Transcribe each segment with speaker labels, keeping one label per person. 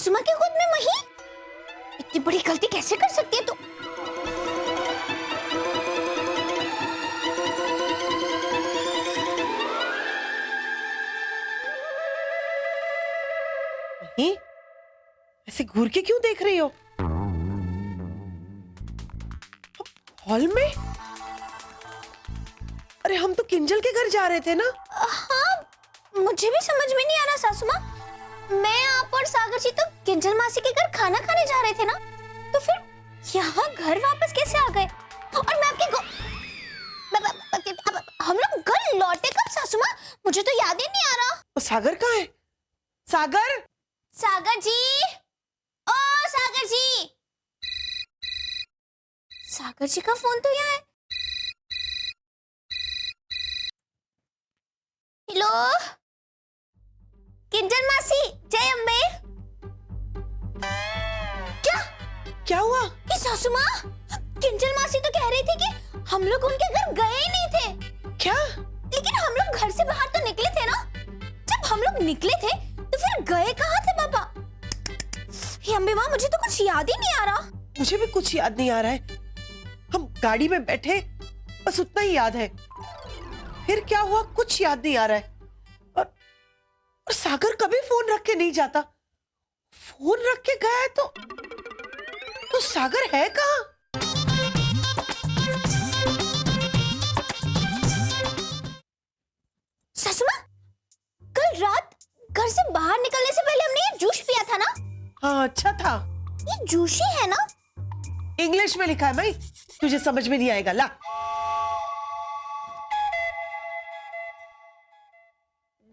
Speaker 1: सासू माँ के गोद में मही? इतनी बड़ी गलती कैसे कर सकती है तू?
Speaker 2: ऐसे घूर के क्यों देख रही हो? हॉल में? अरे हम तो किंजल के घर जा रहे थे ना?
Speaker 1: हाँ, मुझे भी समझ में नहीं आ रहा सासू माँ। मैं, आप और सागर जी तो किंजल मासी के घर खाना खाने जा रहे थे ना, तो फिर यहाँ घर वापस कैसे आ गए? और मैं आपके हम लोग घर लौटे कब सासू माँ? मुझे तो याद ही नहीं आ रहा।
Speaker 2: वो सागर कहाँ है? सागर?
Speaker 1: सागर जी, ओ सागर जी। सागर जी का फोन तो यहाँ है। हेलो किंजल मासी, जय अम्बे।
Speaker 2: क्या हुआ?
Speaker 1: ये सासू माँ, किंजल मासी तो कह रही थी कि हम लोग उनके घर गए ही नहीं थे।
Speaker 2: क्या?
Speaker 1: लेकिन हम लोग घर से बाहर तो निकले थे ना। जब हम लोग निकले थे तो फिर गए कहाँ थे पापा? हे अम्बे माँ, मुझे तो कुछ याद ही नहीं आ रहा।
Speaker 2: मुझे भी कुछ याद नहीं आ रहा है। हम गाड़ी में बैठे, बस उतना ही याद है। फिर क्या हुआ कुछ याद नहीं आ रहा है। और सागर कभी फोन रख के नहीं जाता। फोन रख के गया है तो सागर है कहाँ?
Speaker 1: सासू माँ, कल रात घर से बाहर निकलने से पहले हमने ये जूस पिया था ना?
Speaker 2: हाँ, अच्छा था।
Speaker 1: ये जूस ही है ना?
Speaker 2: इंग्लिश में लिखा है भाई, तुझे समझ में नहीं आएगा। ला,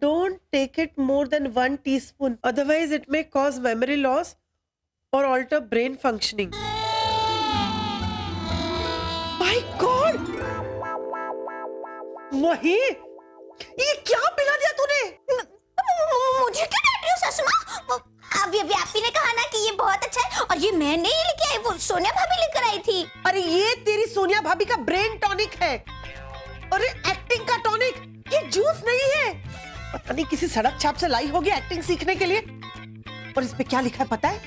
Speaker 2: don't take it more than 1 teaspoon, otherwise it may cause memory loss or alter brain functioning. My God! वही, ये क्या पिला दिया तूने?
Speaker 1: मुझे क्या डांट रही हो सासू माँ? अभी व्यापी ने कहा ना कि ये बहुत अच्छा है, और ये मैं नहीं लेके आई, वो सोनिया भाभी लेकर आई थी।
Speaker 2: अरे ये तेरी सोनिया भाभी का ब्रेन टॉनिक है। अरे एक्टिंग का टॉनिक, ये जूस नहीं है। पता नहीं किसी सड़क छाप से लाई होगी एक्टिंग सीखने के लिए। और इस पे क्या लिखा है पता है?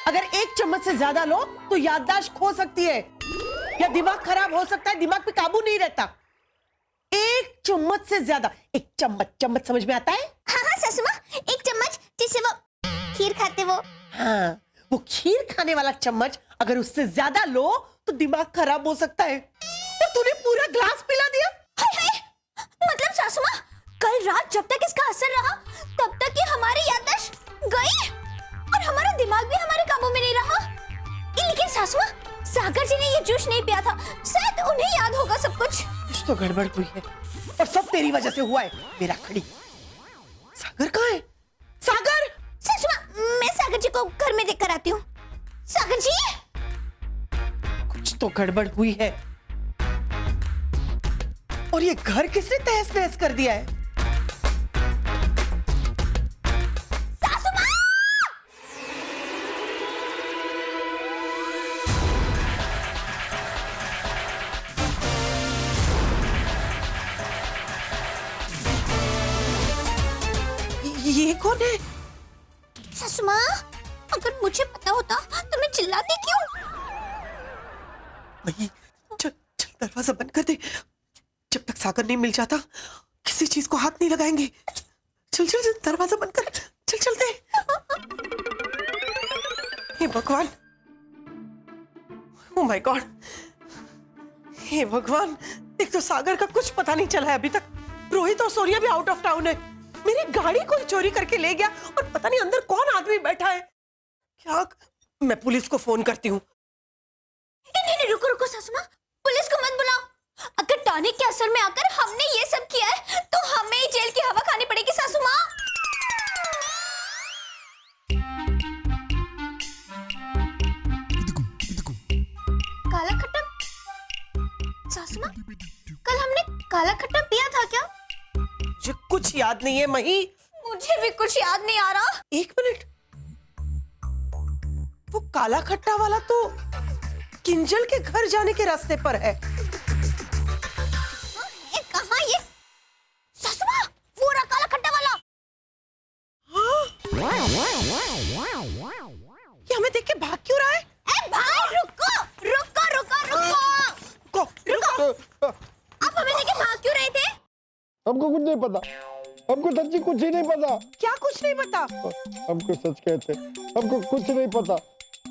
Speaker 2: अगर 1 चम्मच से ज्यादा लो तो याददाश्त खो सकती है या दिमाग खराब हो सकता है, दिमाग पे काबू नहीं रहता। 1 चम्मच से ज्यादा। 1 चम्मच, चम्मच समझ में आता है?
Speaker 1: हाँ हाँ सासू माँ, 1 चम्मच, जिससे वो खीर खाते वो।
Speaker 2: हाँ, वो खीर खाने वाला चम्मच अगर उससे ज्यादा लो तो दिमाग खराब हो सकता है। और तूने पूरा ग्लास पिला दिया।
Speaker 1: हाय हाय, मतलब सासू माँ, कल रात जब तक इसका असर रहा तब तक ये हमारी याददाश्त गई और हमारा दिमाग भी हमारे काबू में नहीं रहा। लेकिन सासू माँ, सागर जी ने ये जूस नहीं पिया था, शायद उन्हें याद होगा सब कुछ।
Speaker 2: कुछ तो गड़बड़ हुई है और सब तेरी वजह से हुआ है। मेरा खड़ी। सागर कहाँ है? सागर!
Speaker 1: सासू माँ, मैं सागर जी को घर में देख कर आती हूँ। सागर जी!
Speaker 2: कुछ तो गड़बड़ हुई है। और ये घर किसने तहस नहस कर दिया है?
Speaker 1: सासू माँ!
Speaker 2: ये कौन है?
Speaker 1: सासू माँ, अगर मुझे पता होता तो मैं चिल्लाती क्यों?
Speaker 2: नहीं, चल चल दरवाजा बंद कर दे। जब तक सागर नहीं मिल जाता किसी चीज को हाथ नहीं लगाएंगे। चल चल चल, दरवाजा बंद कर। चल चलते। हे भगवान, ओह माय गॉड, हे भगवान, एक तो सागर का कुछ पता नहीं चला है अभी तक। रोहित और सोनिया भी आउट ऑफ टाउन है। मेरी गाड़ी कोई चोरी करके ले गया और पता नहीं अंदर कौन आदमी बैठा है। क्या? मैं पुलिस को फोन करती हूँ।
Speaker 1: नहीं, रुको रुको सासू माँ, पुलिस को मत बुलाओ। अगर टॉनिक के असर में आकर हमने ये सब किया है तो हमें ही जेल की हवा खानी पड़ेगी सासू माँ। काला खट्टा? सासू माँ, कल हमने काला खट्टा पिया था क्या?
Speaker 2: मुझे कुछ याद नहीं है मही।
Speaker 1: मुझे भी कुछ याद नहीं आ रहा।
Speaker 2: 1 मिनट, वो काला खट्टा वाला तो किंजल के घर जाने के रास्ते पर है।
Speaker 1: कहाँ ये? सासू माँ, वो रहा काला खट्टा वाला।
Speaker 2: हाँ? ये हमें देख के भाग क्यों रहा है?
Speaker 1: ए भाई रुको रुको रुको रुको रुको, आप हमें देख के भाग क्यों रहे थे?
Speaker 3: हमको कुछ नहीं पता, हमको सच्ची कुछ ही नहीं पता।
Speaker 2: क्या कुछ नहीं पता?
Speaker 3: हमको सच कहते, हमको कुछ नहीं पता।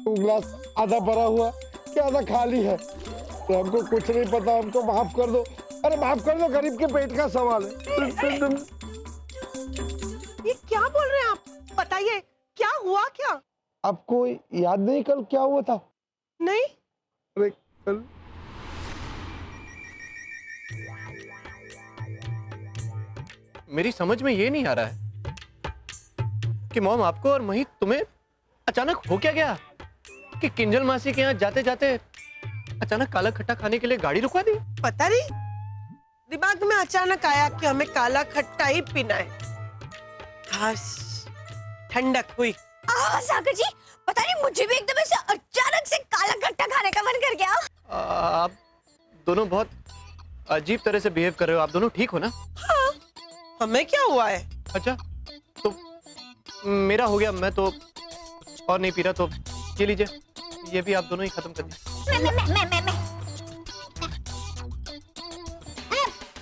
Speaker 3: वो गिलास आधा भरा हुआ कि आधा खाली है, तो हमको कुछ नहीं पता। हमको माफ कर दो, अरे माफ कर दो, गरीब के पेट का सवाल है।
Speaker 2: ये क्या बोल रहे हैं आप? बताइए क्या हुआ? क्या
Speaker 3: आपको याद नहीं कल क्या हुआ था?
Speaker 2: नहीं।
Speaker 3: अरे कल
Speaker 4: मेरी समझ में ये नहीं आ रहा है कि मॉम आपको और मही तुम्हें अचानक हो क्या गया कि किंजल मासी के यहाँ जाते जाते अचानक काला खट्टा खाने के लिए गाड़ी रुकवा दी?
Speaker 2: पता नहीं, दिमाग में अचानक आया कि हमें काला खट्टा ही पीना है। बस ठंडक हुई।
Speaker 1: सागर जी, पता नहीं मुझे भी एकदम ऐसे अचानक से काला खट्टा खाने का मन कर गया।
Speaker 4: आप दोनों बहुत अजीब तरह से बिहेव कर रहे हो। आप दोनों ठीक हो ना?
Speaker 2: हाँ, हमें क्या हुआ है?
Speaker 4: अच्छा तो मेरा हो गया, मैं तो और नहीं पी रहा, तो ये लीजिए, ये भी आप दोनों ही खत्म कर दीजिए।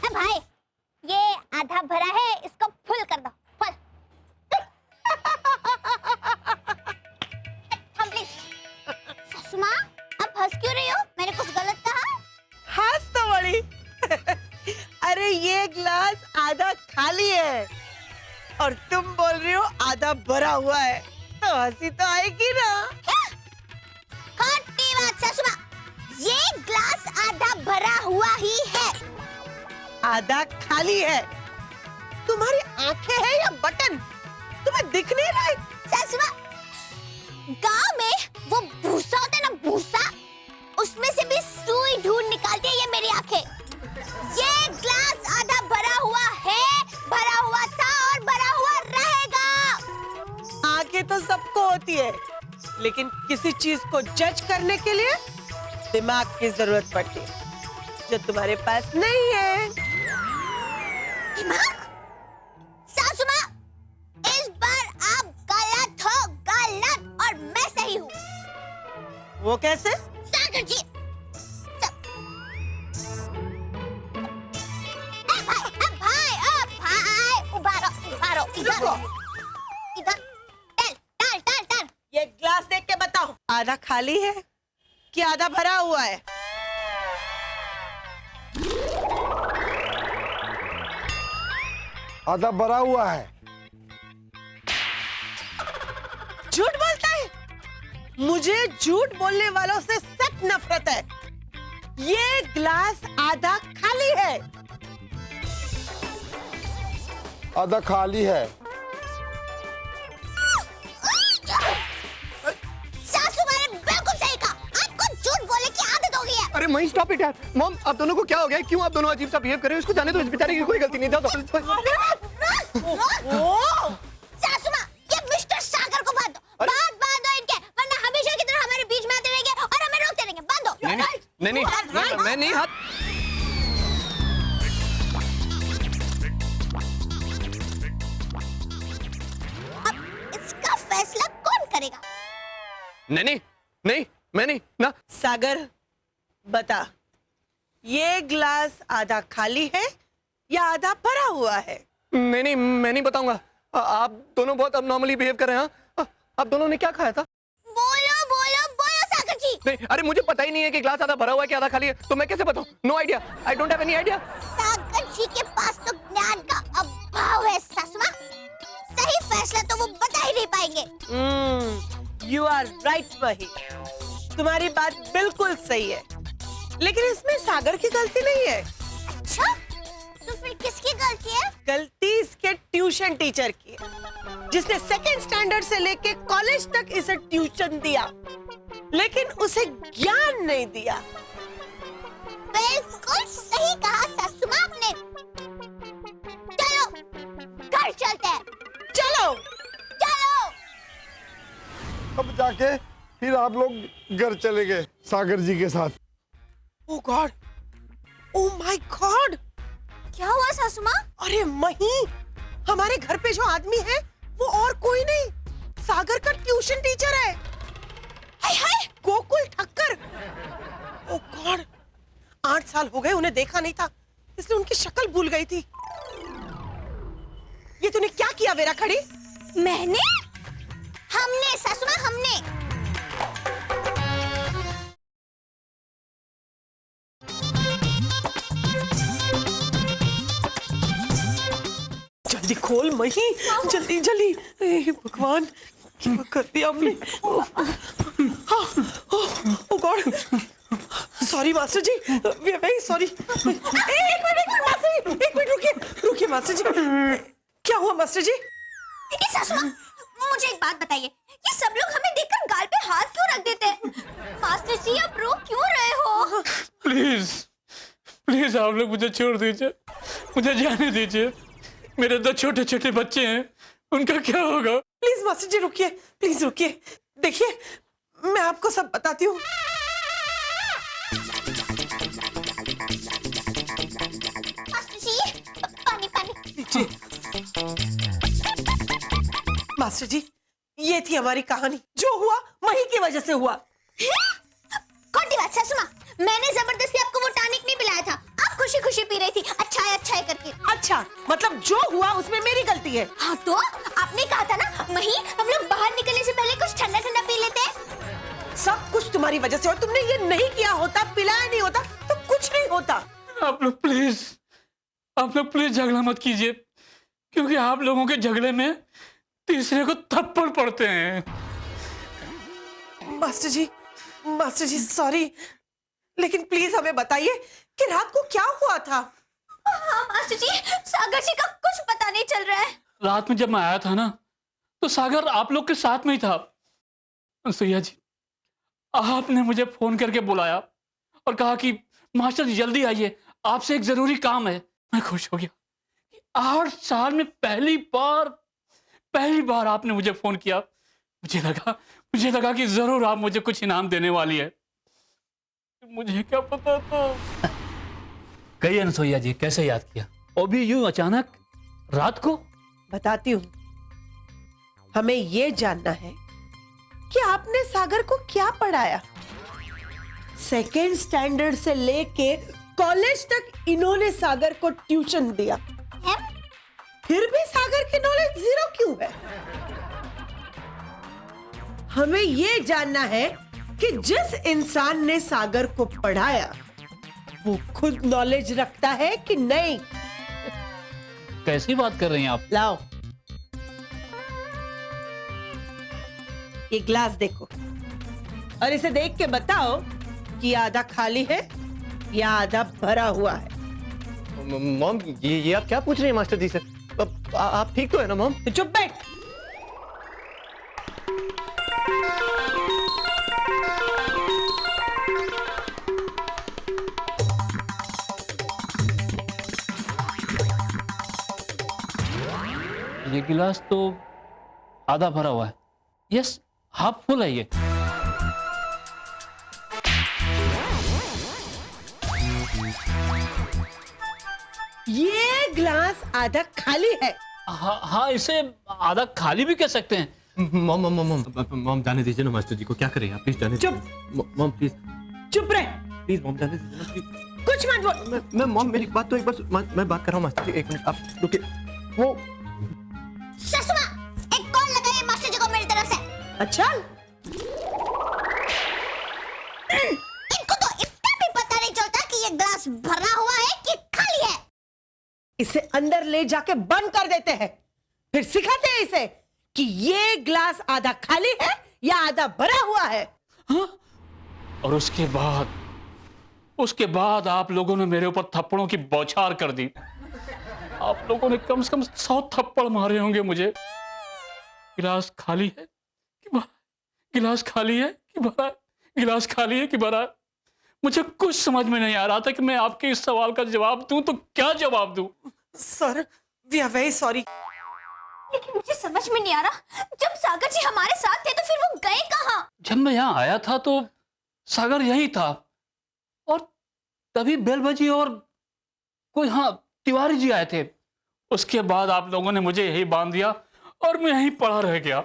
Speaker 1: मैं भाई, ये आधा भरा है, इसको फुल कर दो, फुल। सासू माँ, आप हंस क्यों रही हो? मैंने कुछ गलत कहा?
Speaker 2: हंस तो बड़ी। अरे ये ग्लास आधा खाली है और तुम बोल रही हो आधा भरा हुआ है, तो हंसी तो आएगी ना।
Speaker 1: खट्टी बात सासू माँ, ये ग्लास आधा भरा हुआ ही है।
Speaker 2: आधा खाली है। तुम्हारी आंखें हैं या बटन? तुम्हें दिख नहीं रहा है?
Speaker 1: सासू माँ, गाँव में वो भूसा होता है ना, भूसा, उसमें से भी सुई ढूंढ निकालती है ये मेरी आंखें। ये ग्लास आधा भरा हुआ है, भरा हुआ था और भरा हुआ रहेगा।
Speaker 2: आंखें तो सबको होती है, लेकिन किसी चीज को जज करने के लिए दिमाग की जरूरत पड़ती है, जो तुम्हारे पास नहीं है।
Speaker 1: दिमाग? सासू माँ, इस बार आप गलत हो, गलत, और मैं सही हूँ।
Speaker 2: वो कैसे?
Speaker 1: सागर जी, उबारो, इधर, टल।
Speaker 2: ये ग्लास देख के बताओ, आधा खाली है कि आधा भरा हुआ है?
Speaker 3: आधा भरा हुआ है।
Speaker 2: झूठ बोलता है। मुझे झूठ बोलने वालों से सख्त नफरत है। ये ग्लास आधा खाली है।
Speaker 3: आधा खाली है।
Speaker 1: सासू माँ ने बिल्कुल सही कहा, आपको झूठ बोलने की आदत हो गई है।
Speaker 4: अरे मही स्टॉप इट यार। मॉम, आप दोनों को क्या हो गया? क्यों आप दोनों अजीब सा बिहेव कर रहे हो? इसको जाने दो, इस बेचारे की कोई गलती नहीं। जाओ।
Speaker 1: सासू माँ, ये मिस्टर सागर को बांध दो, बांधो इनके, वरना हमेशा की तरह हमारे बीच में आते रहेंगे और हमें रोकते रहेंगे। बांधो।
Speaker 4: नहीं, मैं नहीं हाथ।
Speaker 1: अब इसका फैसला कौन करेगा?
Speaker 4: नहीं, मैं नहीं ना।
Speaker 2: सागर, बता, ये ग्लास आधा खाली है या आधा भरा हुआ है?
Speaker 4: नहीं, मैं नहीं बताऊंगा। आप दोनों बहुत अबनॉर्मली बिहेव कर रहे हैं। आप दोनों ने क्या खाया था?
Speaker 1: बोलो सागर जी।
Speaker 4: नहीं, अरे मुझे पता ही नहीं है कि ग्लास आधा भरा हुआ है कि आधा खाली है, तो मैं कैसे बताऊं? No idea, I don't have any idea.
Speaker 1: Sagar ji के पास तो ज्ञान का अभाव है सासू माँ, सही फैसला तो वो बता ही नहीं पाएंगे।
Speaker 2: यू आर राइट मही, तुम्हारी बात बिल्कुल सही है, लेकिन इसमें सागर की गलती नहीं है।
Speaker 1: अच्छा, तो फिर किसकी गलती है?
Speaker 2: गलती इसके ट्यूशन टीचर की है, जिसने सेकंड स्टैंडर्ड से लेके कॉलेज तक इसे ट्यूशन दिया, लेकिन उसे ज्ञान नहीं दिया।
Speaker 1: बिल्कुल सही कहा सासू माँ आपने। चलो घर चलते हैं।
Speaker 2: चलो।
Speaker 3: अब जाके फिर आप लोग घर चले गए सागर जी के साथ।
Speaker 2: ओह गॉड, ओह माय गॉड,
Speaker 1: क्या हुआ सासू माँ?
Speaker 2: अरे मही, हमारे घर पे जो आदमी है वो और कोई नहीं, सागर का ट्यूशन टीचर है।
Speaker 1: हाय हाय
Speaker 2: गोकुल ठक्कर। ओ गॉड, 8 साल हो गए उन्हें देखा नहीं था, इसलिए उनकी शक्ल भूल गई थी। ये तूने क्या किया वेरा खड़ी?
Speaker 1: मैंने हमने सासू माँ हमने
Speaker 2: जल्दी खोल मही, जल्दी जल्दी। हे भगवान, क्या कर दिया आपने? Oh God, sorry master ji, we are very sorry. एक मिनट मास्टर जी, एक मिनट रुकिए रुकिए मास्टर जी। क्या हुआ मास्टर जी?
Speaker 1: ये सासू माँ, मुझे एक बात बताइए, ये सब लोग हमें देखकर गाल पे हाथ क्यों रख देते हैं? मास्टर जी आप रो क्यों रहे हो?
Speaker 5: प्लीज प्लीज आप लोग मुझे छोड़ दीजिए, मुझे जाने दीजिए। मेरे 2 छोटे छोटे बच्चे हैं, उनका क्या होगा?
Speaker 2: प्लीज मास्टर जी रुकिए, प्लीज रुकिए। देखिए मैं आपको सब बताती हूँ।
Speaker 1: मास्टर जी पानी पानी।
Speaker 2: लीजिए। मास्टर जी, ये थी हमारी कहानी। जो हुआ मही की वजह से हुआ।
Speaker 1: कौन बात सासू माँ, मैंने जबरदस्ती आपको वो टॉनिक नहीं पिलाया था, आप खुशी खुशी पी रही थी अच्छा है करके।
Speaker 2: अच्छा, मतलब जो हुआ उसमें मेरी गलती है?
Speaker 1: हाँ तो आपने कहा था ना मही हम लोग बाहर निकलने से पहले कुछ ठंडा ठंडा पी लेते हैं।
Speaker 2: सब कुछ तुम्हारी वजह से, और तुमने ये नहीं किया होता, पिलाया नहीं होता तो कुछ नहीं होता।
Speaker 5: आप लोग प्लीज झगड़ा मत कीजिए, क्योंकि आप लोगों के झगड़े में तीसरे को थप्पड़ पड़ते हैं।
Speaker 2: मास्टर जी सॉरी, लेकिन प्लीज हमें बताइए कि रात को क्या हुआ था?
Speaker 1: हाँ मास्टर जी, सागर जी का कुछ पता नहीं चल रहा है।
Speaker 5: रात में जब मैं आया था ना, तो सागर आप लोग के साथ में ही था। सैया जी, आपने मुझे फोन करके बुलाया और कहा कि मास्टर जी जल्दी आइए, आपसे एक जरूरी काम है। मैं खुश हो गया। 8 साल में पहली बार आपने मुझे फोन किया। मुझे लगा कि जरूर आप मुझे कुछ इनाम देने वाली है। मुझे क्या पता था। कहिए अनसुईया जी, कैसे याद किया? और भी यूं अचानक रात को?
Speaker 2: बताती हूँ। हमें ये जानना है कि आपने सागर को क्या पढ़ाया। 2nd स्टैंडर्ड से लेके कॉलेज तक इन्होंने सागर को ट्यूशन दिया, फिर भी सागर की नॉलेज 0 क्यों है? हमें ये जानना है कि जिस इंसान ने सागर को पढ़ाया वो खुद नॉलेज रखता है कि नहीं।
Speaker 5: कैसी बात कर रही हैं आप?
Speaker 2: लाओ ये ग्लास देखो, और इसे देख के बताओ कि आधा खाली है या आधा भरा हुआ है।
Speaker 4: मॉम ये आप क्या पूछ रही हैं मास्टर जी से? आप ठीक तो है ना मॉम?
Speaker 2: तो चुप बैठ।
Speaker 5: ये गिलास तो आधा भरा हुआ है। यस, हाफ फुल है ये।
Speaker 2: ये ग्लास आधा खाली है।
Speaker 5: हाँ, इसे आधा खाली भी कह सकते हैं।
Speaker 4: मॉम जाने दीजिए ना मास्टर जी को, क्या करें आप? प्लीज जाने
Speaker 2: चुप।
Speaker 4: मॉम प्लीज
Speaker 2: चुप रहे।
Speaker 4: प्लीज मॉम जाने दीजिए ना प्लीज।
Speaker 2: कुछ मत बोल।
Speaker 4: मैं मॉम मेरी बात तो एक बार मैं बात कर रहा हूँ मास्टर जी, 1 मिनट आप रुकिए। वो
Speaker 1: सासू माँ, एक कॉल लगाइए मास्टर जी को मेरी तरफ से।
Speaker 2: अच्छा,
Speaker 1: इनको तो इतना भी पता नहीं चलता कि ये ग्लास भरा हुआ है कि खाली है।
Speaker 2: इसे अंदर ले जाके बंद कर देते हैं, फिर सिखाते हैं इसे कि ये ग्लास आधा खाली है या आधा भरा हुआ है।
Speaker 5: हाँ? और उसके बाद आप लोगों ने मेरे ऊपर थप्पड़ों की बौछार कर दी। आप लोगों ने कम से कम 100 थप्पड़ मारे होंगे मुझे। गिलास खाली है कि भरा? गिलास खाली है कि भरा? गिलास खाली है कि भरा? मुझे कुछ समझ में नहीं आ रहा था कि मैं आपके इस सवाल का जवाब दूं तो क्या जवाब दूं।
Speaker 2: Sir, we are very sorry.
Speaker 1: लेकिन मुझे समझ में नहीं आ रहा, जब सागर जी हमारे साथ थे तो फिर वो गए कहाँ?
Speaker 5: जब मैं यहाँ आया था तो सागर यही था, और तभी बेल बजी और कोई, हाँ, तिवारी जी आए थे। उसके बाद आप लोगों ने मुझे यही बांध दिया और मैं यहीं पड़ा रह गया।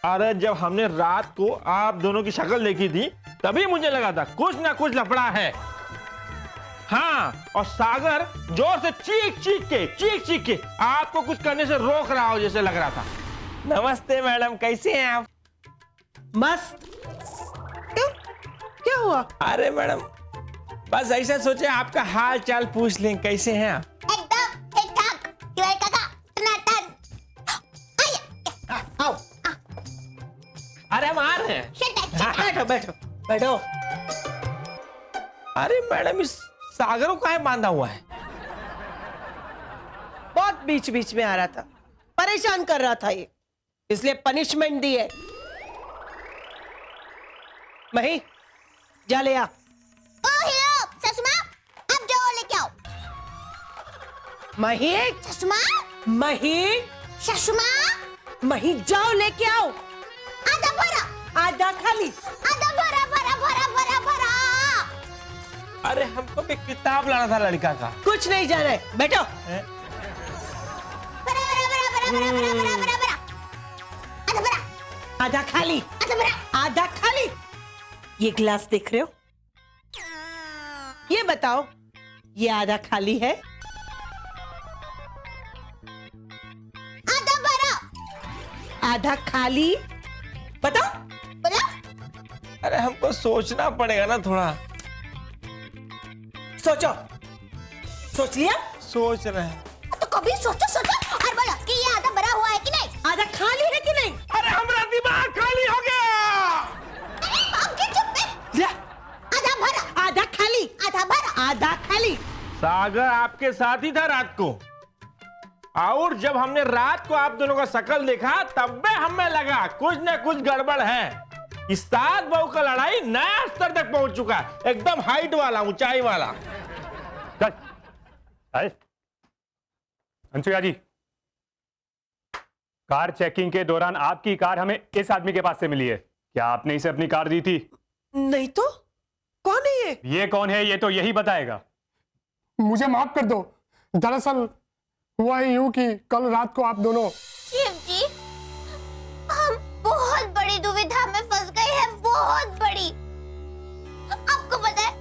Speaker 6: अरे जब हमने रात को आप दोनों की शक्ल देखी थी तभी मुझे लगा था कुछ ना कुछ लफड़ा है। हाँ, और सागर जोर से चीख चीख के आपको कुछ करने से रोक रहा हो जैसे लग रहा था। नमस्ते मैडम, कैसे हैं आप?
Speaker 2: मस्त। क्यों, क्या हुआ?
Speaker 6: अरे मैडम बस ऐसा सोचे आपका हाल चाल पूछ लें, कैसे हैं आप?
Speaker 1: एकदम ठीक ठाक। तिवारी काका, टनाटन।
Speaker 2: आओ,
Speaker 6: अरे हम आ रहे हैं।
Speaker 2: बैठो बैठो बैठो।
Speaker 6: अरे मैडम इस सागर को काहे बांधा हुआ है?
Speaker 2: बहुत बीच बीच में आ रहा था, परेशान कर रहा था ये, इसलिए पनिशमेंट दी है। मही, जा ले आ।
Speaker 1: ओ हीरो, ससुमा, अब जाओ लेके आओ।
Speaker 2: मही,
Speaker 1: ससुमा,
Speaker 2: मही,
Speaker 1: ससुमा,
Speaker 2: मही, जाओ लेके आओ।
Speaker 1: आधा भरा,
Speaker 2: आधा खाली।
Speaker 1: आधा भरा भरा भरा भरा भरा।
Speaker 6: अरे हमको भी किताब लाना था लड़का का।
Speaker 2: कुछ नहीं जाना है, बैठो।
Speaker 1: भरा भरा भरा भरा भरा भरा भरा भरा भरा। आधा भरा,
Speaker 2: आधा खाली,
Speaker 1: आधा भरा।
Speaker 2: आधा खाली। ये गिलास देख रहे हो? ये बताओ, ये आधा खाली है
Speaker 1: आधा भरा।
Speaker 2: आधा खाली? बताओ।
Speaker 1: बोला?
Speaker 6: अरे हमको सोचना पड़ेगा ना थोड़ा।
Speaker 2: सोचो, सोच लिया?
Speaker 6: सोच रहे हैं।
Speaker 1: तो कभी सोचो सोचो और बोलो कि ये आधा भरा हुआ है कि नहीं।
Speaker 2: आधा खाली है कि नहीं?
Speaker 6: अरे हमारा दिमाग खाली हो गया।
Speaker 1: अरे आप क्यों चुप है?
Speaker 2: ले,
Speaker 1: आधा भरा,
Speaker 2: आधा खाली,
Speaker 1: आधा भरा।
Speaker 2: आधा खाली।
Speaker 6: सागर आपके साथ ही था रात को, और जब हमने रात को आप दोनों का शक्ल देखा तब में हमें लगा कुछ न कुछ गड़बड़ है। इस 7 बहू का लड़ाई नया स्तर तक पहुंच चुका है, एकदम हाइट वाला, ऊंचाई वाला।
Speaker 7: अंशुया जी, कार चेकिंग के दौरान आपकी कार हमें इस आदमी के पास से मिली है। क्या आपने इसे अपनी कार दी थी?
Speaker 2: नहीं तो कौन है ये?
Speaker 7: ये कौन है ये तो यही बताएगा।
Speaker 3: मुझे माफ कर दो, दरअसल हुआ ही यूं कि कल रात को आप दोनों
Speaker 1: शिव जी, हम बहुत बड़ी दुविधा में फंस गए हैं, बहुत बड़ी। आपको पता है,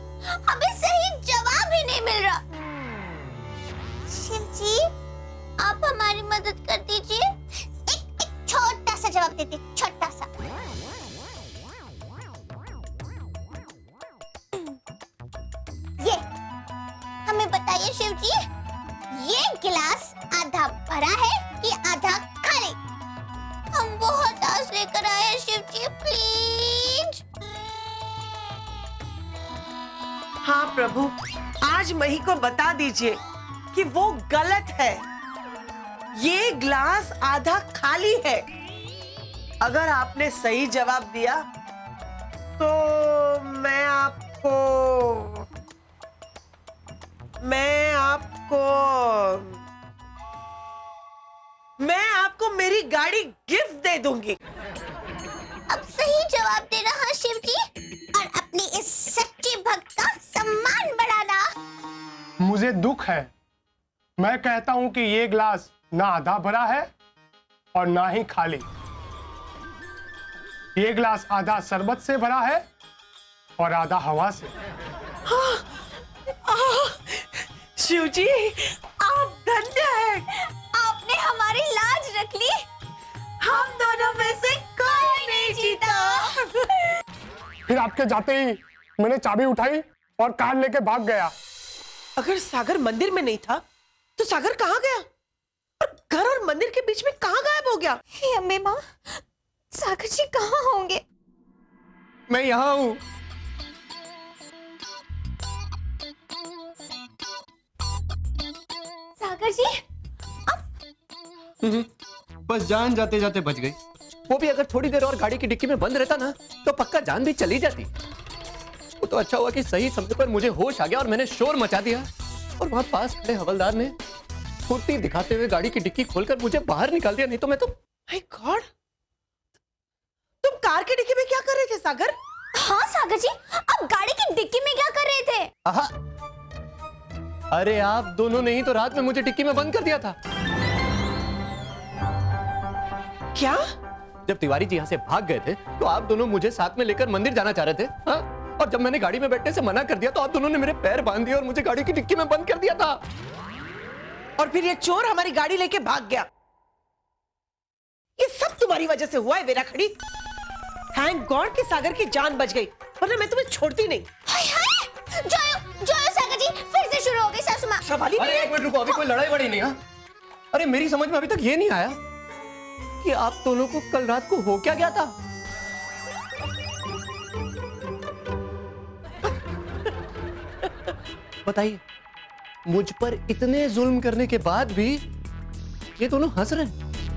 Speaker 1: हमें सही जवाब ही नहीं मिल रहा। शिव जी, आप हमारी मदद कर दीजिए। एक छोटा सा जवाब दे दीजिए, छोटा सा। ये हमें बताइए शिव जी, ये गिलास आधा भरा है कि आधा खाली? हम बहुत आस लेकर आए हैं शिव जी, प्लीज।
Speaker 2: हाँ प्रभु, आज मही को बता दीजिए कि वो गलत है। ये ग्लास आधा खाली है। अगर आपने सही जवाब दिया तो मैं आपको मेरी गाड़ी गिफ्ट दे दूंगी।
Speaker 1: अब सही जवाब देना हाँ शिव जी, और अपनी इस सच्ची भक्त का सम्मान बढ़ाना।
Speaker 3: मुझे दुख है, मैं कहता हूं कि ये ग्लास ना आधा भरा है और ना ही खाली। ये ग्लास आधा शरबत से भरा है और आधा हवा से।
Speaker 2: शिव जी, आप धन्य हैं।
Speaker 1: आपने हमारी लाज रख ली।
Speaker 2: हम दोनों में से कोई नहीं जीता।
Speaker 3: फिर आपके जाते ही मैंने चाबी उठाई और कार लेके भाग गया।
Speaker 2: अगर सागर मंदिर में नहीं था तो सागर कहाँ गया? और घर और मंदिर के बीच में कहाँ गायब हो गया?
Speaker 1: हे अम्बे माँ, सागर जी कहाँ होंगे?
Speaker 4: मैं यहाँ हूँ।
Speaker 1: सागर जी,
Speaker 4: बस जान जाते जाते बच गई। वो भी अगर थोड़ी देर और गाड़ी की डिक्की में बंद रहता ना तो पक्का जान भी चली जाती। वो तो अच्छा हुआ कि सही समय पर मुझे होश आ गया और मैंने शोर मचा दिया, और वहां पास खड़े हवलदार ने फुर्ती दिखाते हुए गाड़ी की डिक्की खोलकर मुझे बाहर निकाल दिया। नहीं तो मैं तो
Speaker 2: माय गॉड, तुम कार की डिक्की में क्या कर रहे थे सागर?
Speaker 1: हाँ सागर जी, आप गाड़ी की डिक्की में क्या कर रहे थे?
Speaker 4: आहा, अरे आप दोनों ने ही तो रात में मुझे डिक्की में बंद कर दिया था।
Speaker 2: क्या
Speaker 4: जब तिवारी जी यहाँ से भाग गए थे तो आप दोनों मुझे साथ में लेकर मंदिर जाना चाह रहे थे, हाँ? और जब मैंने गाड़ी में बैठने से मना कर दिया तो आप दोनों ने मेरे पैर बांध दिए और मुझे गाड़ी की डिक्की में बंद कर दिया था।
Speaker 2: और फिर ये चोर हमारी गाड़ी लेके भाग गया। ये सब तुम्हारी वजह से हुआ है वेरा खड़ी। थैंक गॉड कि सागर की जान बच गई, वरना मैं तुम्हें छोड़ती नहीं।
Speaker 1: हाय हाय, जोयो जोयो सागर जी, फिर से शुरू हो गई सासू माँ।
Speaker 2: सवाल ही नहीं
Speaker 4: अरे
Speaker 2: है।
Speaker 4: एक मिनट रुको, अभी कोई लड़ाई बड़ी नहीं। हाँ, अरे मेरी समझ में अभी तक ये नहीं आया कि आप दोनों को कल रात को हो क्या गया था। बताइए, मुझ पर इतने जुल्म करने के बाद भी ये दोनों हंस रहे हैं।